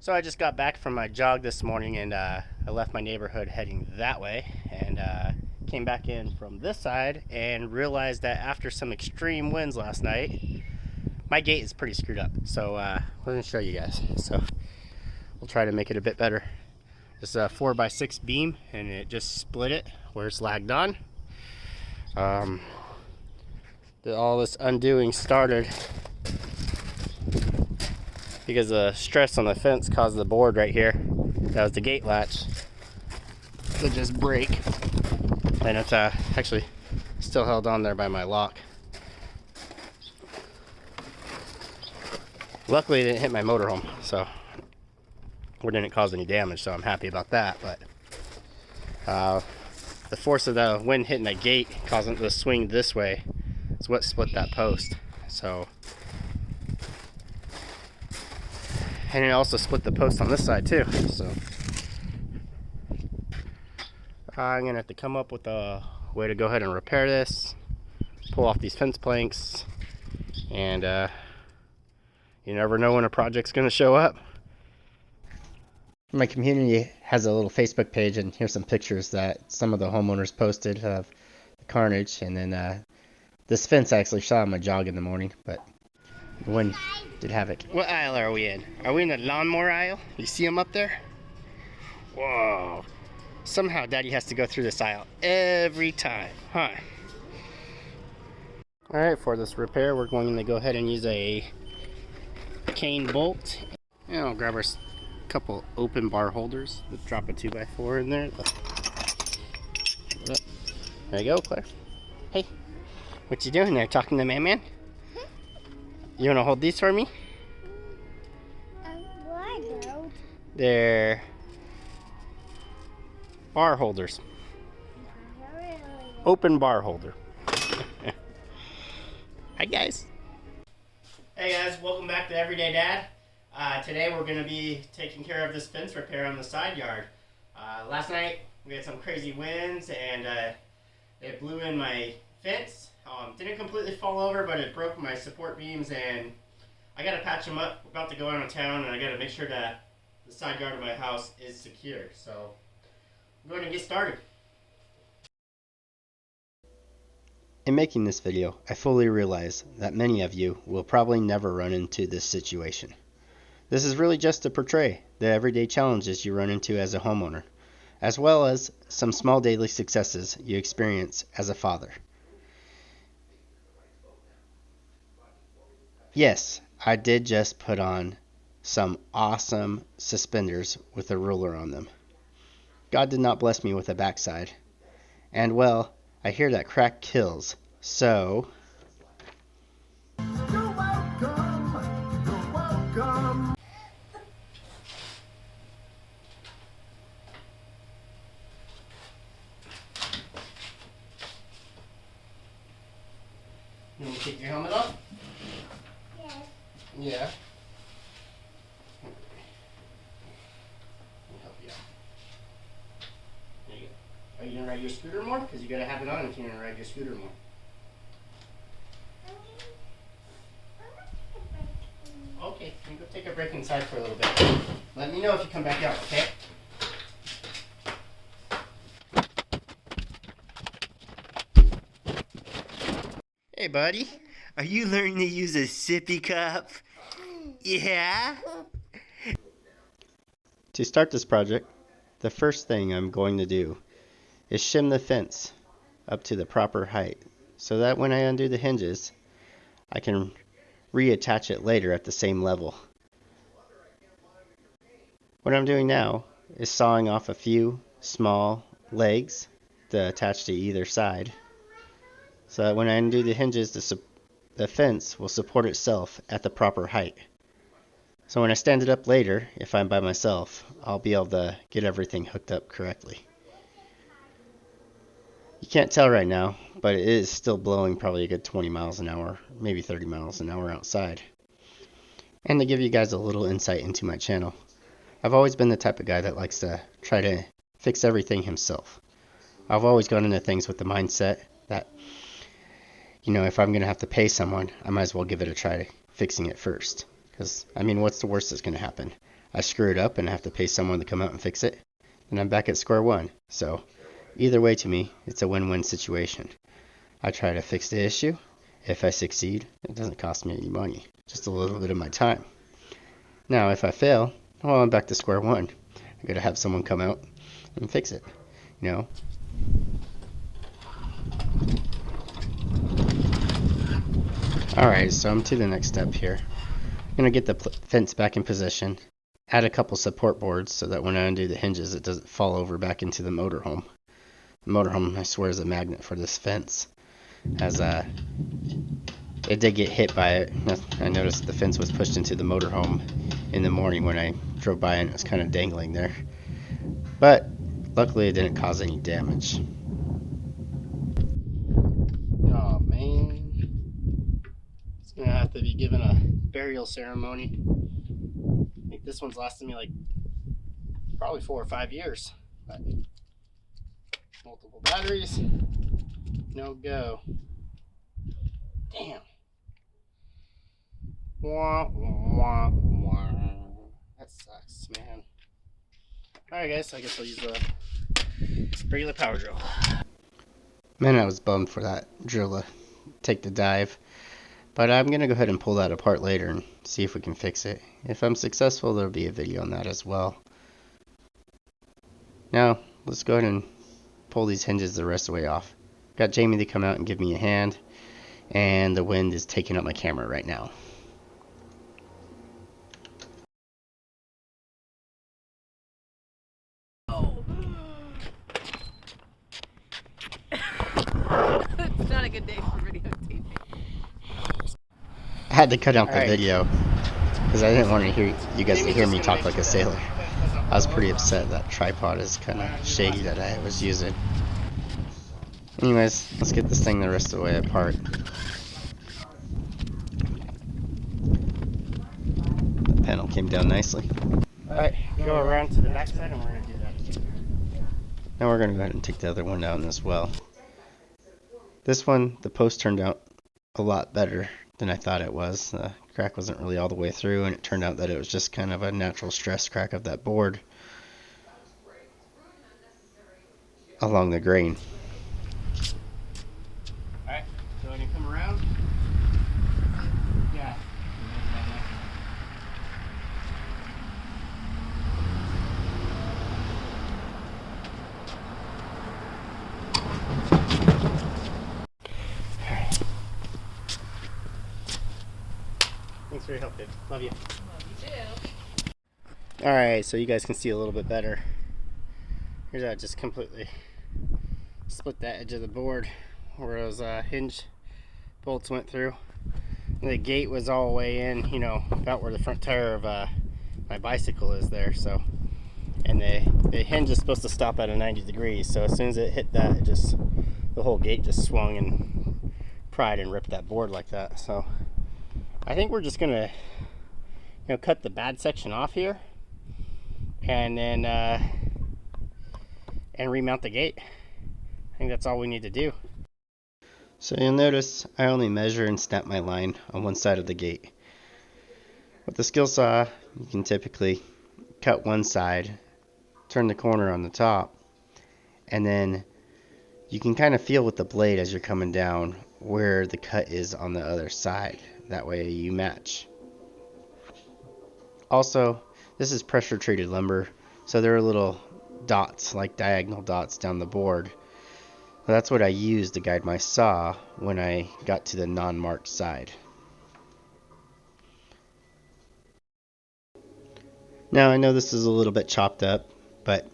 So I just got back from my jog this morning, and I left my neighborhood heading that way, and came back in from this side and realized that after some extreme winds last night, my gate is pretty screwed up. So I'm going to show you guys. So we'll try to make it a bit better. It's a 4x6 beam, and it just split it where it's lagged on. All this undoing started because the stress on the fence caused the board right here, that was the gate latch, to just break. And it's actually still held on there by my lock. Luckily it didn't hit my motorhome, so or didn't cause any damage, so I'm happy about that. But the force of the wind hitting the gate, causing it to swing this way, is what split that post. So, and it also split the post on this side too. So I'm gonna have to come up with a way to go ahead and repair this, pull off these fence planks, and you never know when a project's gonna show up. My community has a little Facebook page, and here's some pictures that some of the homeowners posted of the carnage. And then this fence I actually saw on my jog in the morning, but the wind did havoc. What aisle are we in? Are we in the lawnmower aisle? You see them up there? Whoa. Somehow Daddy has to go through this aisle every time, huh? Alright, for this repair, we're going to go ahead and use a cane bolt. And I'll grab our couple open bar holders. Let's drop a 2x4 in there. There you go, Claire. Hey, what you doing there? Talking to man? You want to hold these for me? They're bar holders. Open bar holder. Hi guys. Hey guys, welcome back to Everyday Dad. Today we're going to be taking care of this fence repair on the side yard. Last night we had some crazy winds, and it blew in my fence. Didn't completely fall over, but it broke my support beams, and I got to patch them up. We're about to go out of town, and I got to make sure that the side yard of my house is secure. So I'm going to get started. In making this video, I fully realize that many of you will probably never run into this situation. This is really just to portray the everyday challenges you run into as a homeowner, as well as some small daily successes you experience as a father. Yes, I did just put on some awesome suspenders with a ruler on them. God did not bless me with a backside. And well, I hear that crack kills, so you're welcome. You're welcome. You want me to take your helmet off? Yes. Yeah. Let me help you out. There you go. Are you going to ride your scooter more? Because you got to have it on if you're going to ride your scooter more. Okay, you go take a break inside for a little bit. Let me know if you come back out, okay? Hey buddy, are you learning to use a sippy cup? Yeah? To start this project, the first thing I'm going to do is shim the fence up to the proper height so that when I undo the hinges, I can reattach it later at the same level. What I'm doing now is sawing off a few small legs to attach to either side, so that when I undo the hinges, the fence will support itself at the proper height. So when I stand it up later, if I'm by myself, I'll be able to get everything hooked up correctly. You can't tell right now, but it is still blowing probably a good 20 miles an hour, maybe 30 miles an hour outside. And to give you guys a little insight into my channel, I've always been the type of guy that likes to try to fix everything himself. I've always gone into things with the mindset that, you know, if I'm going to have to pay someone, I might as well give it a try fixing it first. Because, I mean, what's the worst that's going to happen? I screw it up and I have to pay someone to come out and fix it, and I'm back at square one. So, either way to me, it's a win-win situation. I try to fix the issue. If I succeed, it doesn't cost me any money, just a little bit of my time. Now, if I fail, well, I'm back to square one. I gotta have someone come out and fix it, you know? Alright, so I'm to the next step here. I'm gonna get the fence back in position, add a couple support boards so that when I undo the hinges it doesn't fall over back into the motorhome. The motorhome, I swear, is a magnet for this fence, as it did get hit by it. I noticed the fence was pushed into the motorhome in the morning when I drove by and it was kind of dangling there. But luckily it didn't cause any damage. Oh man. It's gonna have to be given a burial ceremony. I think this one's lasted me like probably 4 or 5 years. But multiple batteries, no go. Damn. Wah, wah, wah. That sucks, man. Alright guys, I guess I'll use the regular power drill. Man, I was bummed for that drill to take the dive. But I'm going to go ahead and pull that apart later and see if we can fix it. If I'm successful, there'll be a video on that as well. Now, let's go ahead and pull these hinges the rest of the way off. Got Jamie to come out and give me a hand. And the wind is taking up my camera right now. It's not a good day for videotaping. I had to cut out the video because I didn't want to hear you guys to hear me talk like a sailor. I was pretty upset that tripod is kind of shady that I was using. Anyways, let's get this thing the rest of the way apart. The panel came down nicely. Alright, go around to the back side and we're going to do that. Now we're going to go ahead and take the other one down as well. This one, the post turned out a lot better than I thought it was. The crack wasn't really all the way through, and it turned out that it was just kind of a natural stress crack of that board along the grain. Alright, so when you come around, yeah. Thanks for your help, dude. Love you. Love you too. Alright, so you guys can see a little bit better. Here's how I just completely split that edge of the board where those hinge bolts went through. And the gate was all the way in, you know, about where the front tire of my bicycle is there. So, and the hinge is supposed to stop at a 90 degrees. So as soon as it hit that, the whole gate just swung and pried and ripped that board like that. So I think we're just gonna, cut the bad section off here, and then and remount the gate. I think that's all we need to do. So you'll notice I only measure and snap my line on one side of the gate. With the skill saw, you can typically cut one side, turn the corner on the top, and then you can kind of feel with the blade as you're coming down where the cut is on the other side. That way you match. Also, this is pressure treated lumber, so there are little dots, like diagonal dots down the board. Well, that's what I used to guide my saw when I got to the non-marked side. Now I know this is a little bit chopped up, but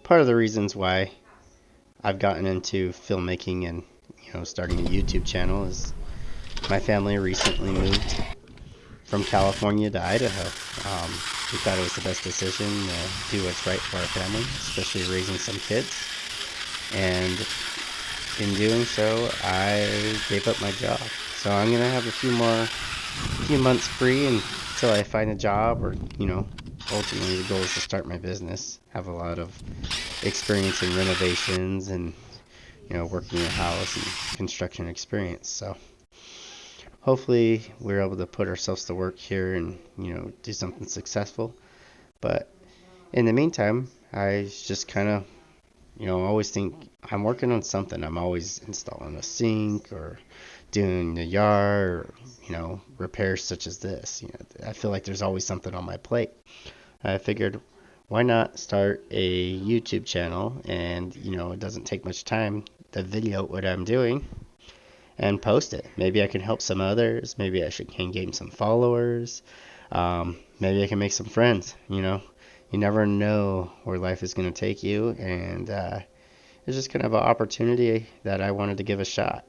part of the reasons why I've gotten into filmmaking and starting a YouTube channel is my family recently moved from California to Idaho. We thought it was the best decision to do what's right for our family, especially raising some kids. And in doing so, I gave up my job. So I'm gonna have a few months free until I find a job, or ultimately the goal is to start my business. Have a lot of experience in renovations and working in a house and construction experience. So hopefully we're able to put ourselves to work here and, do something successful. But in the meantime, I just kind of, always think I'm working on something. I'm always installing a sink or doing the yard or, repairs such as this. I feel like there's always something on my plate. I figured, why not start a YouTube channel, and it doesn't take much time to video what I'm doing and post it. Maybe I can help some others. Maybe can gain some followers. Maybe I can make some friends. You never know where life is going to take you, and it's just kind of an opportunity that I wanted to give a shot.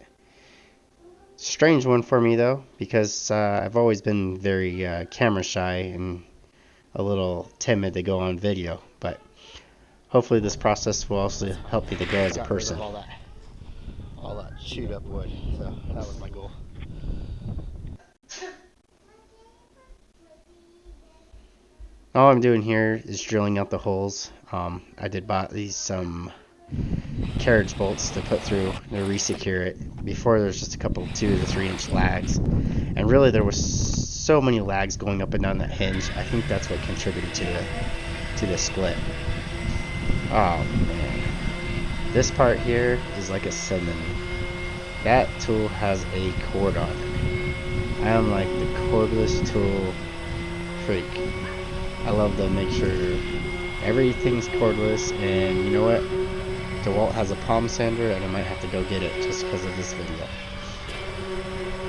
Strange one for me though, because I've always been very camera shy and a little timid to go on video, but hopefully this process will also help me to grow as a person. All that chewed up wood, so that was my goal. All I'm doing here is drilling out the holes. I did buy these some carriage bolts to put through to re-secure it. Before there's just a couple 2 to 3 inch lags, and really there was so many lags going up and down that hinge. I think that's what contributed to the split. Oh man, this part here is like a cinnamon. That tool has a cord on it. I am like the cordless tool freak. I love to make sure everything's cordless, and you know what? DeWalt has a palm sander, and I might have to go get it just because of this video.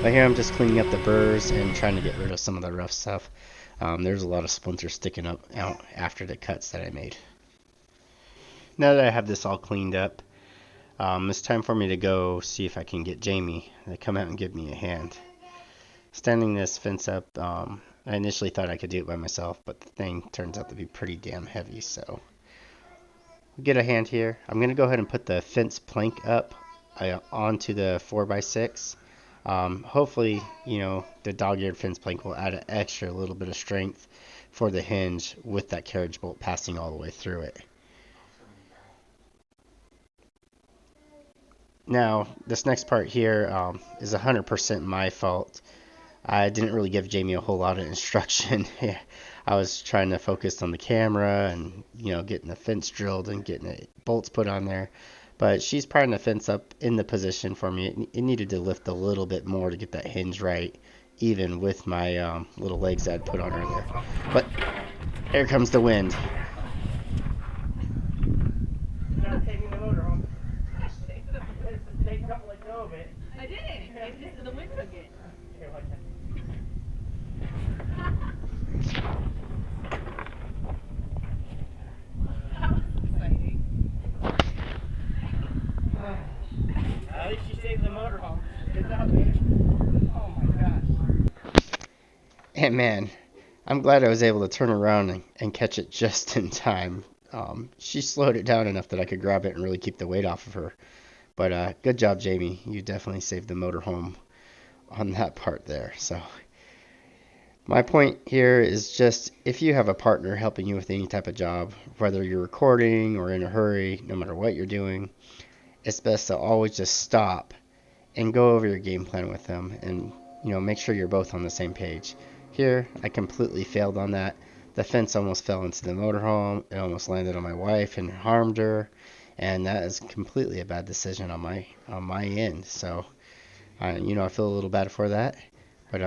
But here I'm just cleaning up the burrs and trying to get rid of some of the rough stuff. There's a lot of splinters sticking out after the cuts that I made. Now that I have this all cleaned up, it's time for me to go see if I can get Jamie to come out and give me a hand. Standing this fence up, I initially thought I could do it by myself, but the thing turns out to be pretty damn heavy, so I'll get a hand here. I'm going to go ahead and put the fence plank up onto the 4x6. Hopefully, the dog-eared fence plank will add an extra little bit of strength for the hinge with that carriage bolt passing all the way through it. Now, this next part here is 100% my fault. I didn't really give Jamie a whole lot of instruction. I was trying to focus on the camera and, getting the fence drilled and getting the bolts put on there. But she's prying the fence up in the position for me. It needed to lift a little bit more to get that hinge right, even with my little legs I'd put on earlier. But here comes the wind. Taking the motor home. Take a couple let go of it. I did. It's just the wind took it. Here, like that. That was exciting. At least you saved the motor home. Good job, dude. Oh my gosh. And man, I'm glad I was able to turn around and catch it just in time. She slowed it down enough that I could grab it and really keep the weight off of her. But good job, Jamie. You definitely saved the motor home on that part there. So my point here is just, if you have a partner helping you with any type of job, whether you're recording or in a hurry, no matter what you're doing, it's best to always just stop and go over your game plan with them and, make sure you're both on the same page. Here, I completely failed on that. The fence almost fell into the motorhome. It almost landed on my wife and harmed her. And that is completely a bad decision on my end. So, I feel a little bad for that. But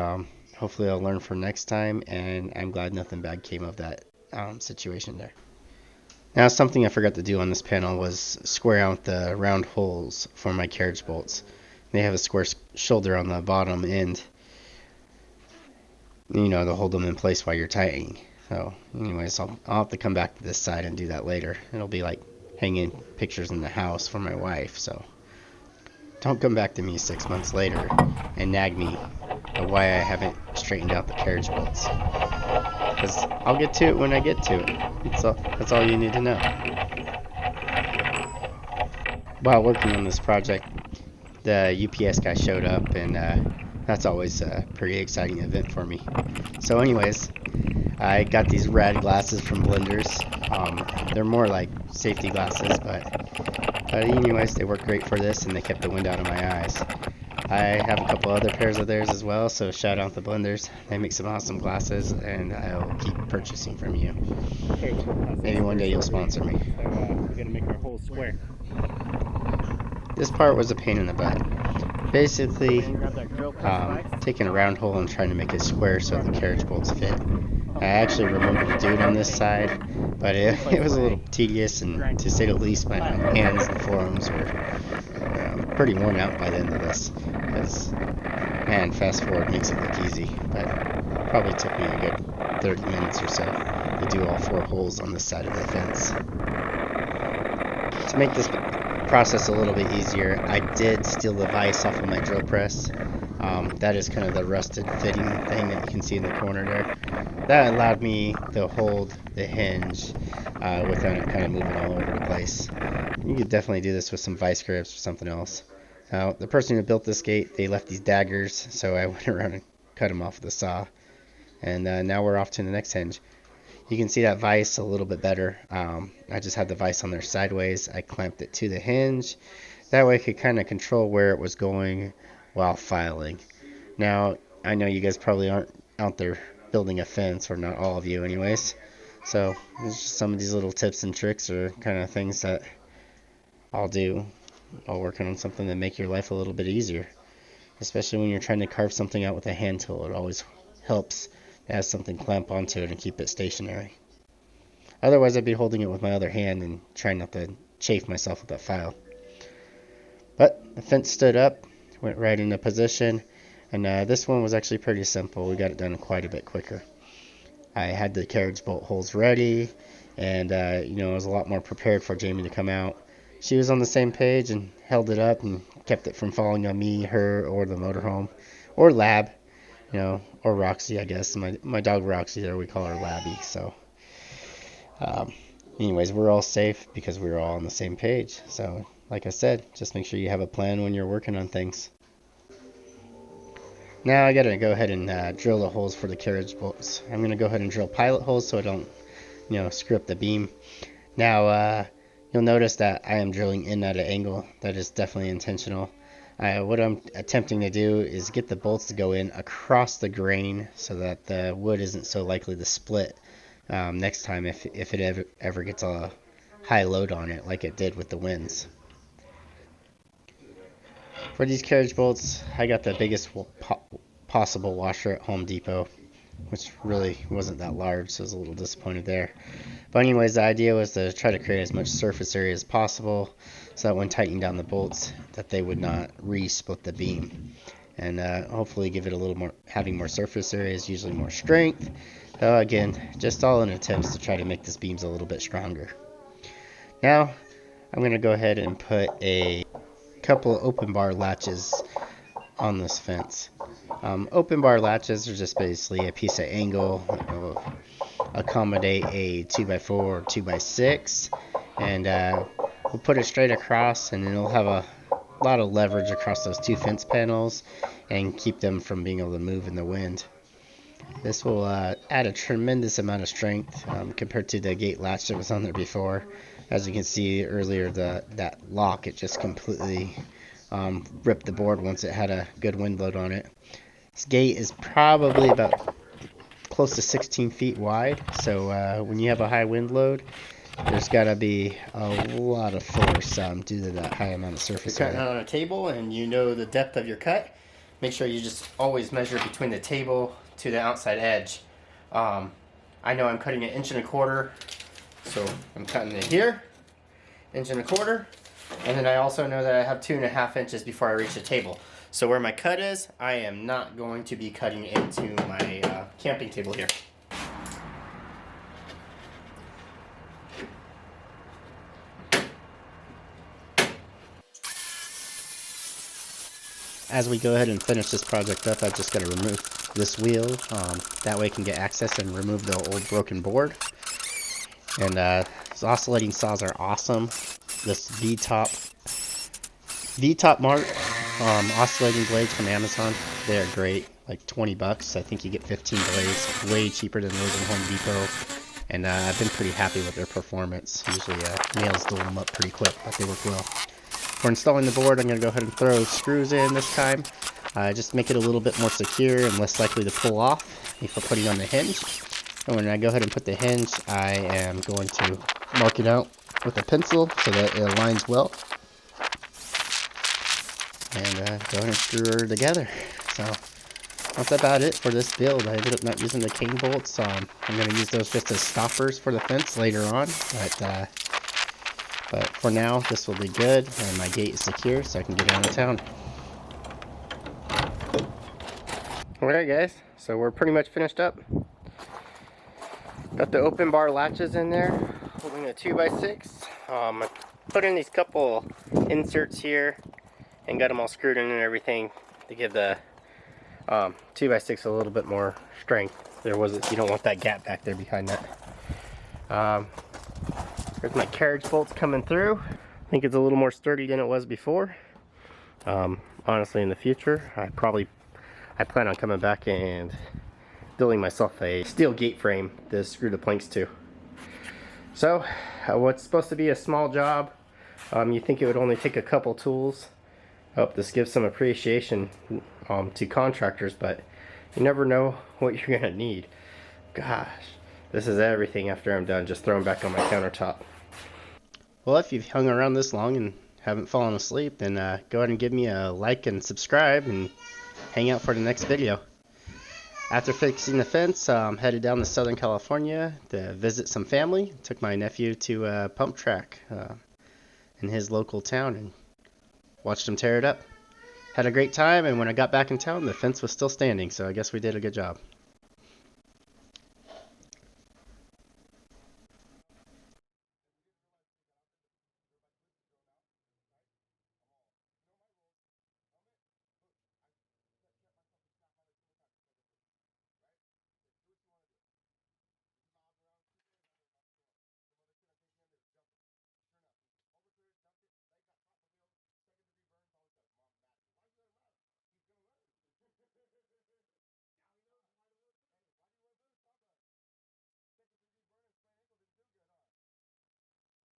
hopefully I'll learn for next time. And I'm glad nothing bad came of that situation there. Now, something I forgot to do on this panel was square out the round holes for my carriage bolts. They have a square shoulder on the bottom end, to hold them in place while you're tightening. So anyways, I'll have to come back to this side and do that later. It'll be like hanging pictures in the house for my wife. So don't come back to me 6 months later and nag me of why I haven't straightened out the carriage bolts. Because I'll get to it when I get to it. That's all you need to know. While working on this project, the UPS guy showed up, and that's always a pretty exciting event for me. So anyways, I got these rad glasses from Blenders. They're more like safety glasses, but anyways, they work great for this, and they kept the wind out of my eyes. I have a couple other pairs of theirs as well, so shout out the blenders. They make some awesome glasses, and I'll keep purchasing from you. Maybe one day you'll sponsor me. So we're gonna make our hole square. This part was a pain in the butt. Basically, Grab that drill press vise. taking a round hole and trying to make it square so the carriage bolts fit. I actually removed the dude on this side, but it was a little tedious, and to say the least, my hands and forearms were pretty worn out by the end of this. Because, man, fast forward makes it look easy, but probably took me a good 30 minutes or so to do all 4 holes on this side of the fence. To make this process a little bit easier, I did steal the vise off of my drill press. That is kind of the rusted fitting thing that you can see in the corner there. That allowed me to hold the hinge without it kind of moving all over the place. You could definitely do this with some vice grips or something else. Now, the person who built this gate, they left these daggers, so I went around and cut them off with the saw. And now we're off to the next hinge. You can see that vise a little bit better. I just had the vise on there sideways. I clamped it to the hinge. That way I could kind of control where it was going while filing. Now, I know you guys probably aren't out there building a fence, or not all of you anyways. So, there's just some of these little tips and tricks or kind of things that I'll do. I'll work on something to make your life a little bit easier. Especially when you're trying to carve something out with a hand tool. It always helps to have something clamp onto it and keep it stationary. Otherwise, I'd be holding it with my other hand and trying not to chafe myself with that file. But the fence stood up, went right into position, and this one was actually pretty simple. We got it done quite a bit quicker. I had the carriage bolt holes ready, and I was a lot more prepared for Jamie to come out. She was on the same page and held it up and kept it from falling on me, her, or the motorhome, or Lab, or Roxy, I guess. My dog Roxy there, we call her Labby. So, anyways, we're all safe because we're all on the same page. So, like I said, just make sure you have a plan when you're working on things. Now I gotta go ahead and drill the holes for the carriage bolts. I'm gonna go ahead and drill pilot holes so I don't, screw up the beam. Now, you'll notice that I am drilling in at an angle. That is definitely intentional. What I'm attempting to do is get the bolts to go in across the grain so that the wood isn't so likely to split next time if it ever gets a high load on it like it did with the winds. For these carriage bolts, I got the biggest possible washer at Home Depot, which really wasn't that large, so I was a little disappointed there. But anyways, the idea was to try to create as much surface area as possible so that when tightening down the bolts, that they would not re-split the beam. And hopefully give it a little more, having more surface area is usually more strength. Again, just all in attempts to try to make this beams a little bit stronger. Now, I'm going to go ahead and put a couple of open bar latches on this fence. Open bar latches are just basically a piece of angle that will accommodate a 2x4 or 2x6, and we'll put it straight across, and then it'll have a lot of leverage across those 2 fence panels and keep them from being able to move in the wind. This will add a tremendous amount of strength compared to the gate latch that was on there before. As you can see earlier, that lock, it just completely ripped the board once it had a good wind load on it. This gate is probably about close to 16 feet wide, so when you have a high wind load, there's got to be a lot of force due to that high amount of surface area. You're cutting on a table and you know the depth of your cut. Make sure you just always measure between the table to the outside edge. I know I'm cutting 1.25 inches, so I'm cutting it here, 1.25 inches, and then I also know that I have 2.5 inches before I reach the table. So where my cut is, I am not going to be cutting into my camping table here. As we go ahead and finish this project up, I've just got to remove this wheel. That way I can get access and remove the old broken board. And these oscillating saws are awesome. This V-top Mart oscillating blades from Amazon, they are great. Like $20. I think you get 15 blades, way cheaper than those in Home Depot. And I've been pretty happy with their performance. Usually nails dull them up pretty quick, but they work well. For installing the board, I'm going to go ahead and throw screws in this time. Just make it a little bit more secure and less likely to pull off before putting on the hinge. And when I go ahead and put the hinge, I am going to mark it out with a pencil so that it aligns well. And go ahead and screw her together. So that's about it for this build. I ended up not using the cane bolts. I'm going to use those just as stoppers for the fence later on. But for now, this will be good, and my gate is secure so I can get out of town. Alright guys, so we're pretty much finished up. Got the open bar latches in there, holding a 2x6. I put in these couple inserts here and got them all screwed in and everything to give the 2x6 a little bit more strength. You don't want that gap back there behind that. There's my carriage bolts coming through. I think it's a little more sturdy than it was before. Honestly, in the future, I plan on coming back and building myself a steel gate frame to screw the planks to. So, what's supposed to be a small job, you think it would only take a couple tools. I hope this gives some appreciation to contractors, but you never know what you're gonna need. Gosh, this is everything after I'm done, just throwing back on my countertop. Well, if you've hung around this long and haven't fallen asleep, then go ahead and give me a like and subscribe and hang out for the next video. After fixing the fence, headed down to Southern California to visit some family. Took my nephew to a pump track in his local town and watched him tear it up. Had a great time, and when I got back in town, the fence was still standing, so I guess we did a good job.